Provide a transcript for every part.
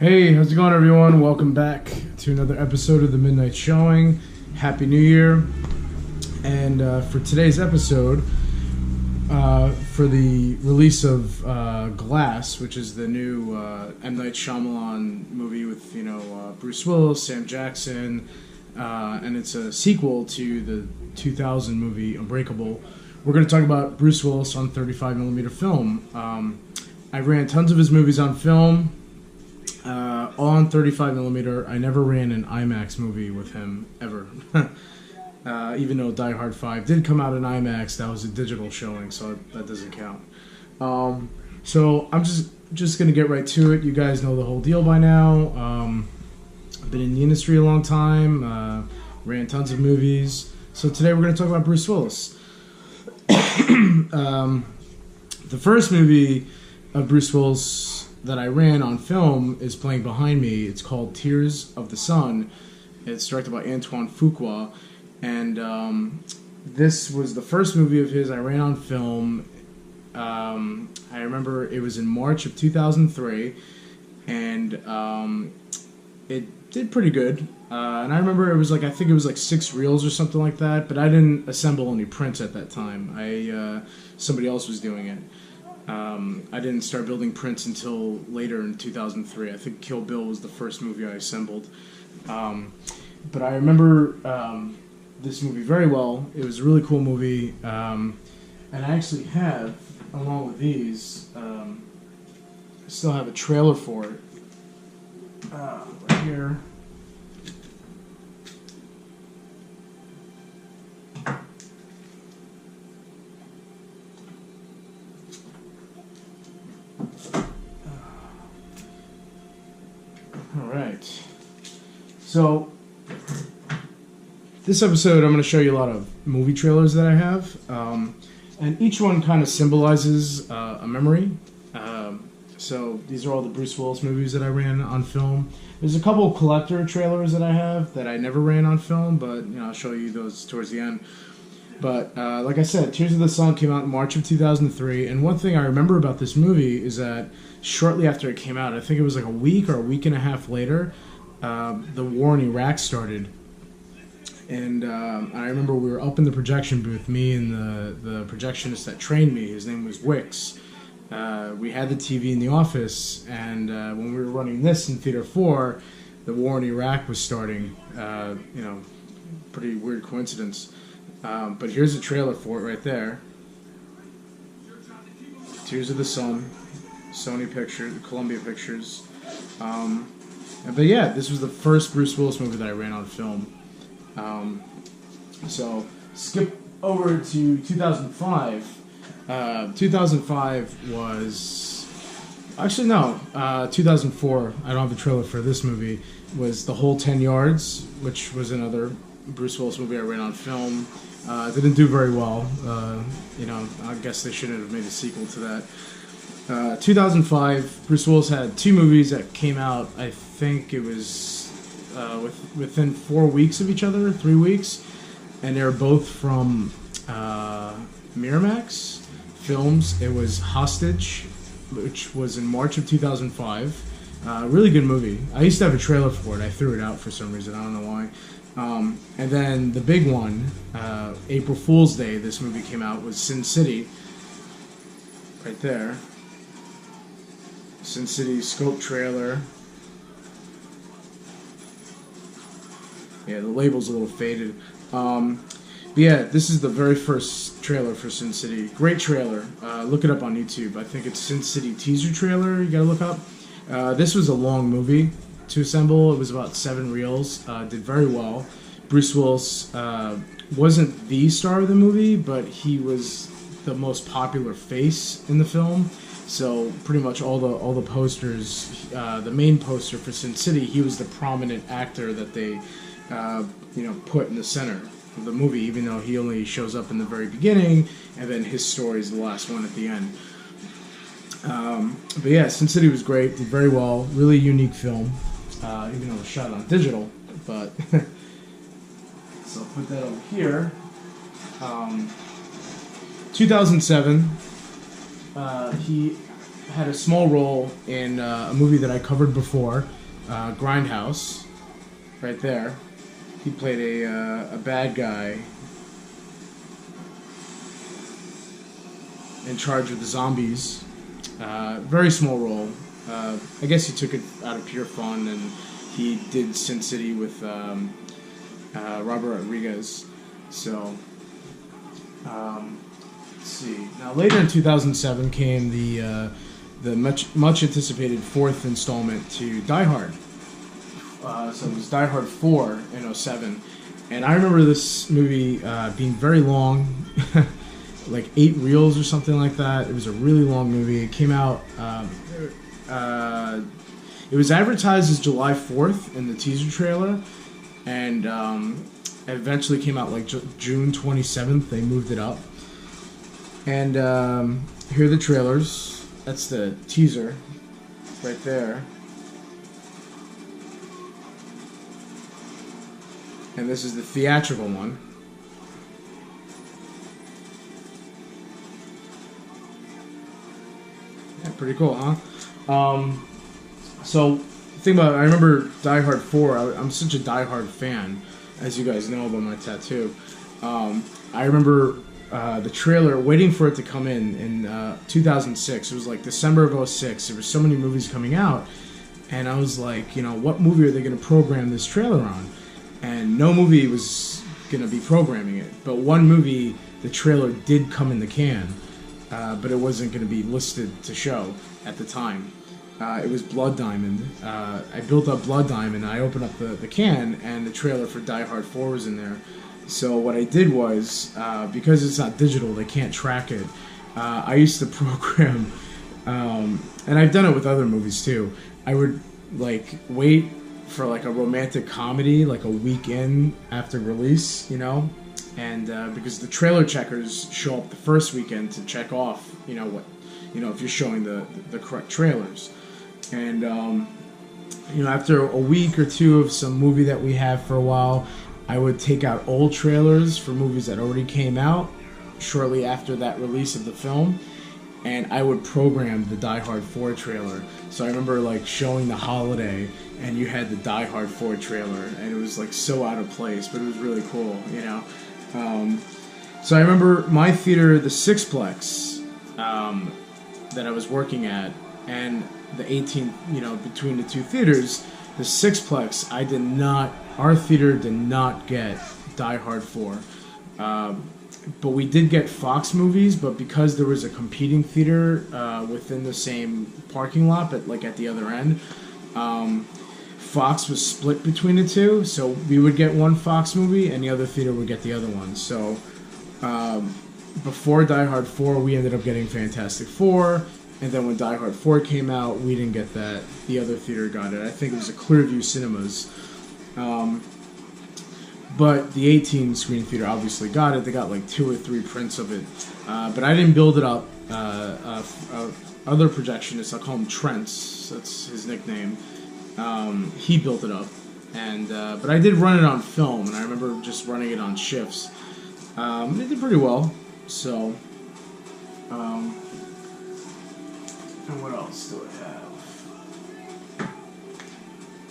Hey, how's it going, everyone? Welcome back to another episode of the Midnight Showing. Happy New Year. And for today's episode, for the release of Glass, which is the new M. Night Shyamalan movie with, Bruce Willis, Sam Jackson, and it's a sequel to the 2000 movie Unbreakable. We're going to talk about Bruce Willis on 35mm film. I ran tons of his movies on film. All on 35mm. I never ran an IMAX movie with him, ever. Even though Die Hard 5 did come out in IMAX, that was a digital showing, so that doesn't count. So I'm just going to get right to it. You guys know the whole deal by now. I've been in the industry a long time, ran tons of movies. So today we're going to talk about Bruce Willis. The first movie of Bruce Willis that I ran on film is playing behind me. It's called Tears of the Sun. It's directed by Antoine Fuqua, and this was the first movie of his I ran on film. I remember it was in March of 2003, and it did pretty good. And I remember I think it was like 6 reels or something like that, but I didn't assemble any prints at that time. Somebody else was doing it. I didn't start building prints until later in 2003. I think Kill Bill was the first movie I assembled. But I remember this movie very well. It was a really cool movie. And I actually have, along with these, I still have a trailer for it. Right here. Alright, so this episode I'm going to show you a lot of movie trailers that I have, and each one kind of symbolizes a memory. So these are all the Bruce Willis movies that I ran on film. There's a couple of collector trailers that I have that I never ran on film, but I'll show you those towards the end. But like I said, Tears of the Sun came out in March of 2003, and one thing I remember about this movie is that shortly after it came out, I think it was like a week or a week and a half later, the war in Iraq started. And I remember we were up in the projection booth, me and the projectionist that trained me. His name was Wicks. We had the TV in the office, and when we were running this in Theater 4, the war in Iraq was starting. Pretty weird coincidence. But here's a trailer for it right there. Tears of the Sun, SONY Pictures, Columbia Pictures. But yeah, this was the first Bruce Willis movie that I ran on film. So skip over to 2005. 2005 was... Actually, no. 2004, I don't have the trailer for this movie, was The Whole 10 Yards, which was another Bruce Willis movie I ran on film. Didn't do very well. I guess they shouldn't have made a sequel to that. 2005, Bruce Willis had 2 movies that came out. I think it was within 4 weeks of each other, 3 weeks, and they were both from Miramax Films. It was Hostage, which was in March of 2005. Really good movie. I used to have a trailer for it. I threw it out for some reason. I don't know why. And then the big one, April Fool's Day, this movie came out, was Sin City. Right there. Sin City scope trailer. Yeah, the label's a little faded. But yeah, this is the very first trailer for Sin City. Great trailer. Look it up on YouTube. I think it's Sin City teaser trailer. You gotta look up. This was a long movie to assemble. It was about 7 reels. Did very well. Bruce Willis wasn't the star of the movie, but he was the most popular face in the film. So pretty much all the posters, the main poster for Sin City, he was the prominent actor that they put in the center of the movie, even though he only shows up in the very beginning, and then his story is the last one at the end. But yeah, Sin City was great, did very well, really unique film, even though it was shot on digital, but so I'll put that over here. 2007, he had a small role in a movie that I covered before, Grindhouse, right there. He played a bad guy in charge of the zombies. Very small role. I guess he took it out of pure fun, and he did Sin City with Robert Rodriguez. So, let's see. Now, later in 2007 came the much anticipated fourth installment to Die Hard. So it was Die Hard 4 in 2007, and I remember this movie being very long. Like 8 reels or something like that. It was a really long movie. It came out. It was advertised as July 4th in the teaser trailer, and it eventually came out like June 27th. They moved it up. And here are the trailers. That's the teaser right there. And this is the theatrical one. Yeah, pretty cool, huh? So, think about it. I remember Die Hard 4. I'm such a Die Hard fan, as you guys know by my tattoo. I remember the trailer, waiting for it to come in 2006. It was like December of 2006. There were so many movies coming out, and I was like, you know, what movie are they going to program this trailer on? And no movie was going to be programming it. But one movie, the trailer did come in the can. But it wasn't going to be listed to show at the time. It was Blood Diamond. I built up Blood Diamond, and I opened up the can, and the trailer for Die Hard 4 was in there. So what I did was, because it's not digital, they can't track it, I used to program, and I've done it with other movies too, I would like wait for like a romantic comedy like a week in after release, you know? And because the trailer checkers show up the first weekend to check off, you know, what, you know, if you're showing the correct trailers. And you know, after a week or two of some movie that we have for a while, I would take out old trailers for movies that already came out shortly after that release of the film, and I would program the Die Hard 4 trailer. So I remember like showing The Holiday, and you had the Die Hard 4 trailer, and it was like so out of place, but it was really cool, you know. So I remember my theater, the Sixplex, that I was working at, and the 18th, you know, between the two theaters, the Sixplex, our theater did not get Die Hard 4. But we did get Fox movies, but because there was a competing theater within the same parking lot, but like at the other end, Fox was split between the two, so we would get one Fox movie and the other theater would get the other one. So before Die Hard 4, we ended up getting Fantastic Four, and then when Die Hard 4 came out, we didn't get that. The other theater got it. I think it was a Clearview Cinemas. But the 18 screen theater obviously got it. They got like 2 or 3 prints of it. But I didn't build it up. Other projectionist, I'll call him Trent's, that's his nickname. He built it up. And but I did run it on film, and I remember just running it on shifts. It did pretty well. So, and what else do I have?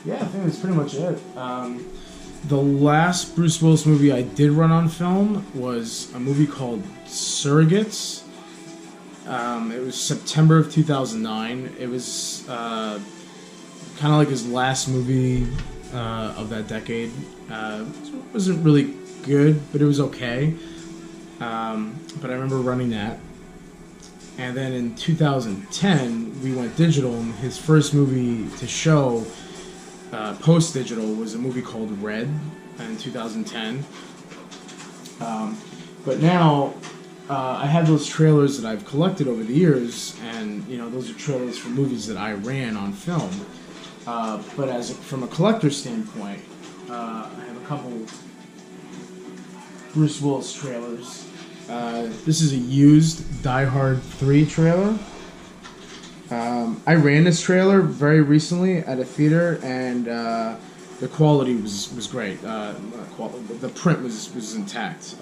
Yeah, I think that's pretty much it. The last Bruce Willis movie I did run on film was a movie called Surrogates. It was September of 2009. It was kind of like his last movie of that decade. It wasn't really good, but it was okay. But I remember running that. And then in 2010, we went digital, and his first movie to show post-digital was a movie called Red in 2010. But now I have those trailers that I've collected over the years, and you know, those are trailers for movies that I ran on film. But from a collector standpoint, I have a couple Bruce Willis trailers. This is a used Die Hard 3 trailer. I ran this trailer very recently at a theater, and the quality was great. The print was intact,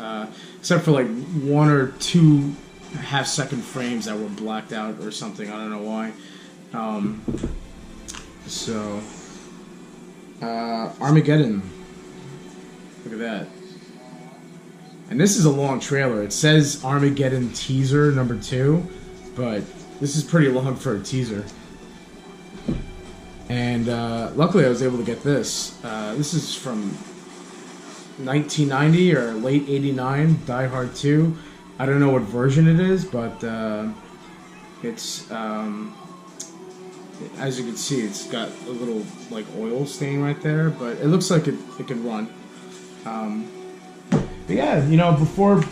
except for like 1 or 2 half-second frames that were blacked out or something. I don't know why. Armageddon. Look at that. And this is a long trailer. It says Armageddon teaser number 2, but this is pretty long for a teaser. And luckily I was able to get this. This is from 1990 or late 89, Die Hard 2. I don't know what version it is, but it's, as you can see, it's got a little like oil stain right there, but it looks like it can run. But yeah, before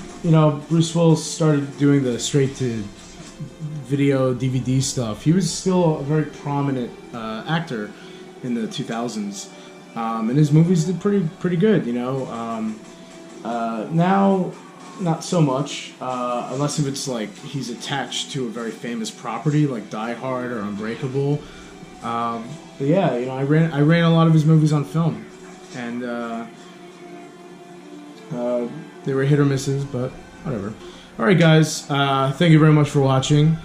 Bruce Willis started doing the straight to video DVD stuff, he was still a very prominent actor in the 2000s, and his movies did pretty good. Now not so much, unless if it's like he's attached to a very famous property like Die Hard or Unbreakable. But yeah, I ran a lot of his movies on film, and they were hit or misses, but whatever. All right, guys, thank you very much for watching.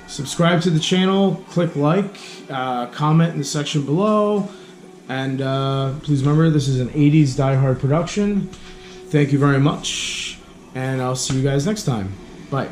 Subscribe to the channel, click like, comment in the section below, and please remember this is an 80s Die Hard production. Thank you very much, and I'll see you guys next time. Bye.